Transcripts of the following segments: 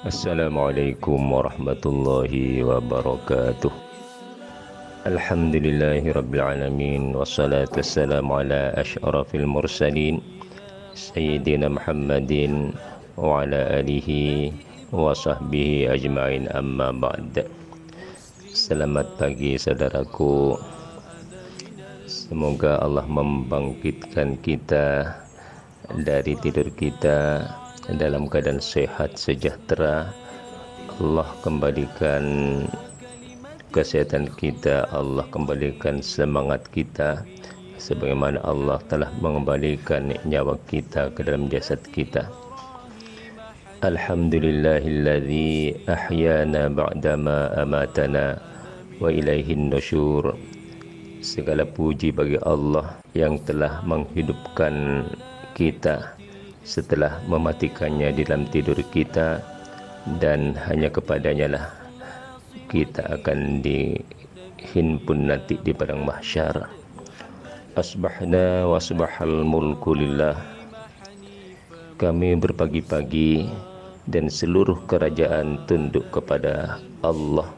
Assalamualaikum warahmatullahi wabarakatuh. Alhamdulillahi rabbil alamin, wassalatu wassalamu ala asyrafil mursalin Sayyidina Muhammadin wa ala alihi wa sahbihi ajma'in, amma ba'd. Selamat pagi saudaraku. Semoga Allah membangkitkan kita dari tidur kita dalam keadaan sehat sejahtera. Allah kembalikan kesehatan kita, Allah kembalikan semangat kita, sebagaimana Allah telah mengembalikan nyawa kita ke dalam jasad kita. Alhamdulillahilladzi ahyana ba'dama amatana wa ilaihin nusyur. Segala puji bagi Allah yang telah menghidupkan kita setelah mematikannya di dalam tidur kita, dan hanya kepadanya lah kita akan dihimpun nanti di padang mahsyar. Asbahna wa asbahal mulku lillah. Kami berpagi-pagi dan seluruh kerajaan tunduk kepada Allah.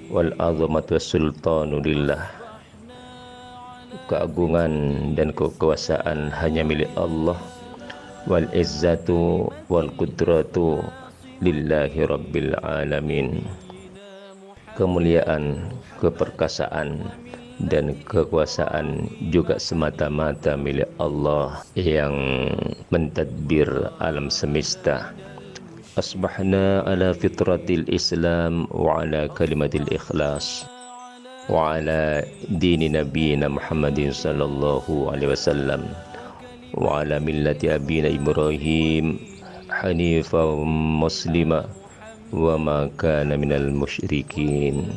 Wal azamatu sultanu lillah. Keagungan dan kekuasaan hanya milik Allah. Wal izzatu wal qudratu lillahi rabbil alamin. Kemuliaan, keperkasaan dan kekuasaan juga semata-mata milik Allah yang mentadbir alam semesta. Asbahna ala fitratil Islam wa ala kalimatil ikhlas wa ala dini nabiyina Muhammadin sallallahu alaihi wasallam wa ala millati abina Ibrahim hanifan muslima wa ma kana minal musyrikin.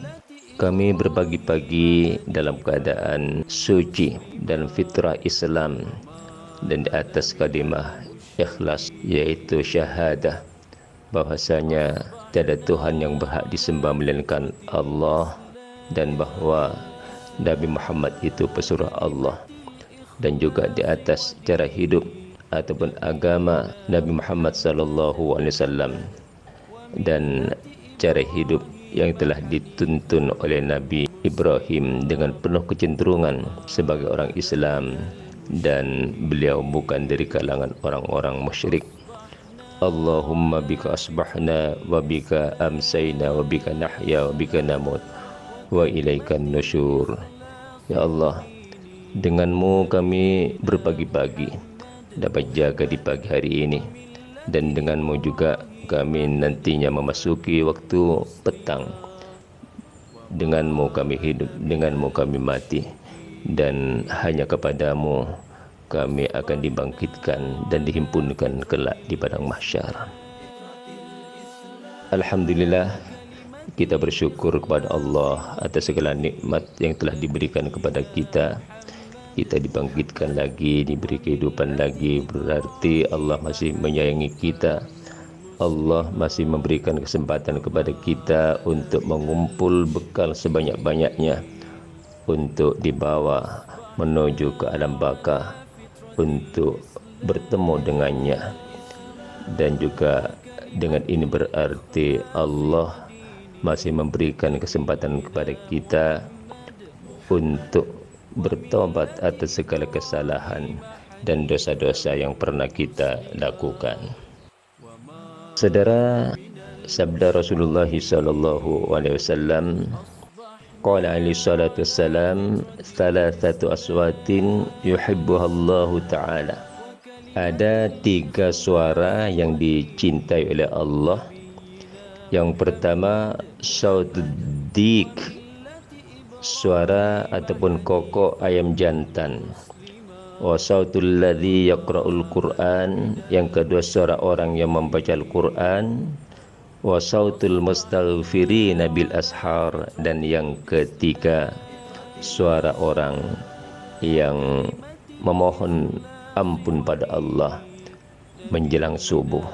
Kami berpagi-pagi dalam keadaan suci dan fitrah Islam dan di atas kalimah ikhlas, yaitu syahadah bahwasanya tiada Tuhan yang berhak disembah melainkan Allah, dan bahwa Nabi Muhammad itu pesuruh Allah, dan juga di atas cara hidup ataupun agama Nabi Muhammad sallallahu alaihi wasallam dan cara hidup yang telah dituntun oleh Nabi Ibrahim dengan penuh kecenderungan sebagai orang Islam, dan beliau bukan dari kalangan orang-orang musyrik. Allahumma bika asbahna wa bika amsayna wa bika nahya wa bika namut wa ilaikan nusyur. Ya Allah, denganmu kami berpagi-pagi, dapat jaga di pagi hari ini, dan denganmu juga kami nantinya memasuki waktu petang. Denganmu kami hidup, denganmu kami mati, dan hanya kepadamu kami akan dibangkitkan dan dihimpunkan kelak di padang mahsyar. Alhamdulillah, kita bersyukur kepada Allah atas segala nikmat yang telah diberikan kepada kita. Kita dibangkitkan lagi, diberi kehidupan lagi, berarti Allah masih menyayangi kita. Allah masih memberikan kesempatan kepada kita untuk mengumpul bekal sebanyak-banyaknya untuk dibawa menuju ke alam baka untuk bertemu dengannya. Dan juga dengan ini berarti Allah masih memberikan kesempatan kepada kita untuk bertobat atas segala kesalahan dan dosa-dosa yang pernah kita lakukan. Saudara, sabda Rasulullah sallallahu alaihi wasallam, qala alaihi salatu wassalam, thalathatu aswatin yuhibbuha Allah ta'ala. Ada 3 suara yang dicintai oleh Allah. Yang pertama, sautud dik, suara ataupun kokok ayam jantan. Wa sautul ladzi yaqra'ul Qur'an, yang kedua suara orang yang membaca Al-Qur'an. Wa sautul mustaghfirina bil ashar, dan yang ketiga suara orang yang memohon ampun pada Allah menjelang subuh.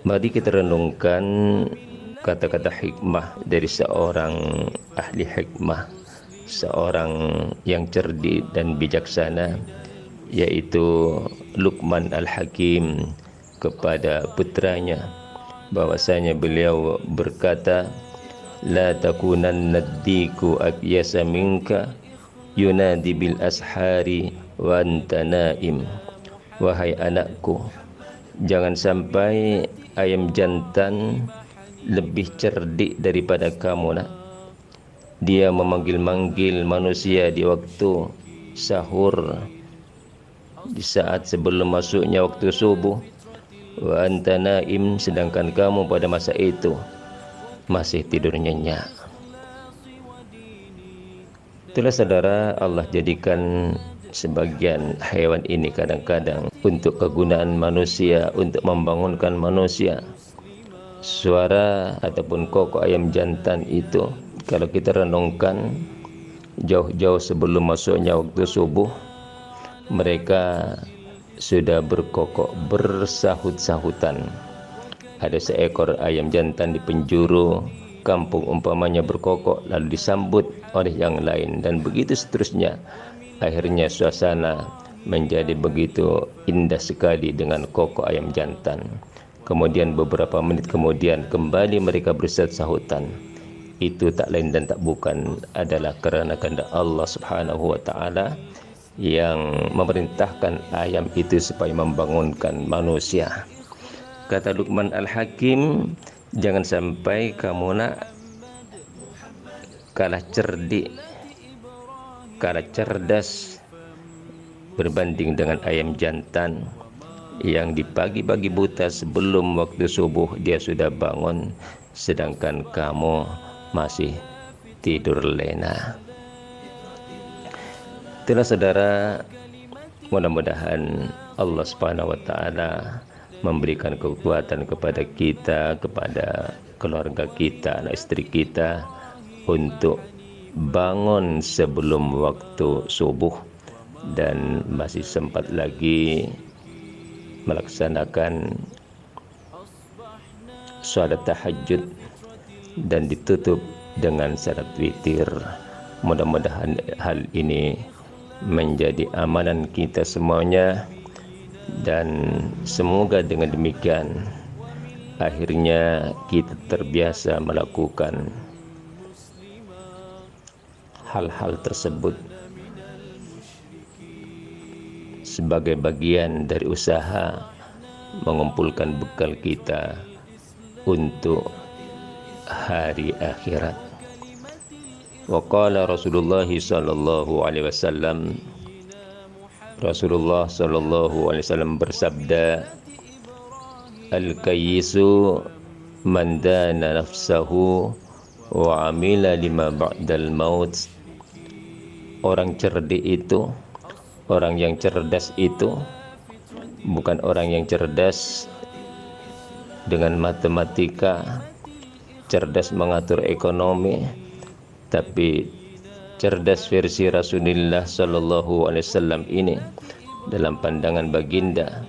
Mari kita renungkan kata-kata hikmah dari seorang ahli hikmah, seorang yang cerdik dan bijaksana, yaitu Luqman Al-Hakim kepada putranya, bahwasanya beliau berkata, la takunanna ad-diku akyasa minka yunadi bil ashari wa anta naim. Wahai anakku, jangan sampai ayam jantan lebih cerdik daripada kamu, nak. Dia memanggil-manggil manusia di waktu sahur, di saat sebelum masuknya waktu subuh. Wa anta naim, sedangkan kamu pada masa itu masih tidur nyenyak. Itulah saudara, Allah jadikan sebagian hewan ini kadang-kadang untuk kegunaan manusia, untuk membangunkan manusia. Suara ataupun kokok ayam jantan itu, kalau kita renungkan jauh-jauh sebelum masuknya waktu subuh, mereka sudah berkokok, bersahut-sahutan. Ada seekor ayam jantan di penjuru kampung umpamanya berkokok, lalu disambut oleh yang lain, dan begitu seterusnya. Akhirnya suasana menjadi begitu indah sekali dengan kokok ayam jantan. Kemudian beberapa menit kemudian kembali mereka bersahut-sahutan. Itu tak lain dan tak bukan adalah kerana kehendak Allah Subhanahu wa taala yang memerintahkan ayam itu supaya membangunkan manusia. Kata Luqman Al-Hakim, jangan sampai kamu nak kalah cerdik, kalah cerdas berbanding dengan ayam jantan yang di pagi-pagi buta sebelum waktu subuh dia sudah bangun, sedangkan kamu masih tidur lena. Itulah saudara, mudah-mudahan Allah Subhanahu wa taala memberikan kekuatan kepada kita, kepada keluarga kita, anak istri kita, untuk bangun sebelum waktu subuh dan masih sempat lagi melaksanakan salat tahajud dan ditutup dengan salat witir. Mudah-mudahan hal ini menjadi amalan kita semuanya, dan semoga dengan demikian akhirnya kita terbiasa melakukan hal-hal tersebut sebagai bagian dari usaha mengumpulkan bekal kita untuk hari akhirat. Wa qala Rasulullah sallallahu alaihi wasallam, Rasulullah sallallahu alaihi wasallam bersabda, al-kayyisu man dana nafsahu wa amila lima ba'dal maut. Orang cerdik itu, orang yang cerdas itu bukan orang yang cerdas dengan matematika, cerdas mengatur ekonomi, tapi cerdas versi Rasulullah sallallahu alaihi wasallam ini dalam pandangan baginda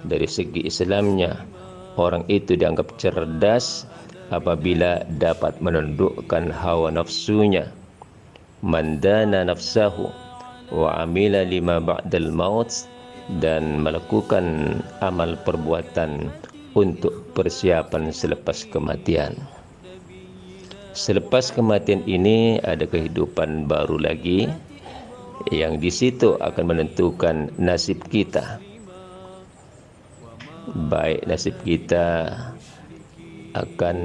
dari segi Islamnya, orang itu dianggap cerdas apabila dapat menundukkan hawa nafsunya, mandana nafsahu wa amila lima ba'dal maut, dan melakukan amal perbuatan untuk persiapan selepas kematian. Selepas kematian ini ada kehidupan baru lagi yang di situ akan menentukan nasib kita. Baik nasib kita akan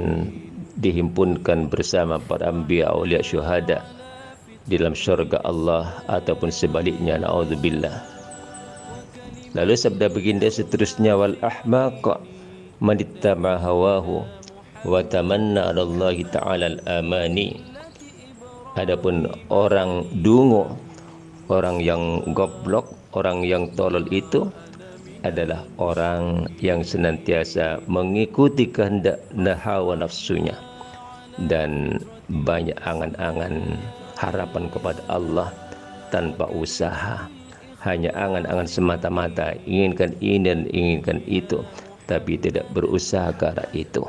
dihimpunkan bersama para anbiya, aulia, syuhada di dalam syurga Allah, ataupun sebaliknya, naudzubillah. Lalu sabda baginda seterusnya, wal ahmaq man ittaba hawahu wa tamanna 'ala Allah ta'ala al-amani. Adapun orang dungu, orang yang goblok, orang yang tolol itu adalah orang yang senantiasa mengikuti kehendak hawa nafsunya dan banyak angan-angan harapan kepada Allah tanpa usaha, hanya angan-angan semata-mata, inginkan ini dan inginkan itu, tapi tidak berusaha ke arah itu.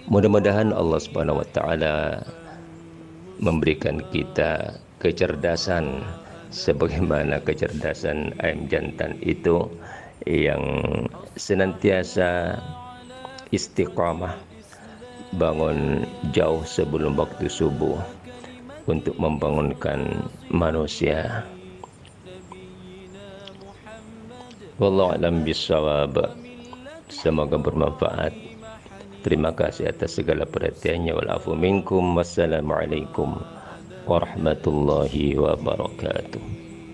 Mudah-mudahan Allah Subhanahu wa taala memberikan kita kecerdasan sebagaimana kecerdasan ayam jantan itu, yang senantiasa istiqamah, bangun jauh sebelum waktu subuh untuk membangunkan manusia. Wallahu a'lam bishawab. Semoga bermanfaat. Terima kasih atas segala perhatiannya. Walafu minkum. Wassalamualaikum warahmatullahi wabarakatuh.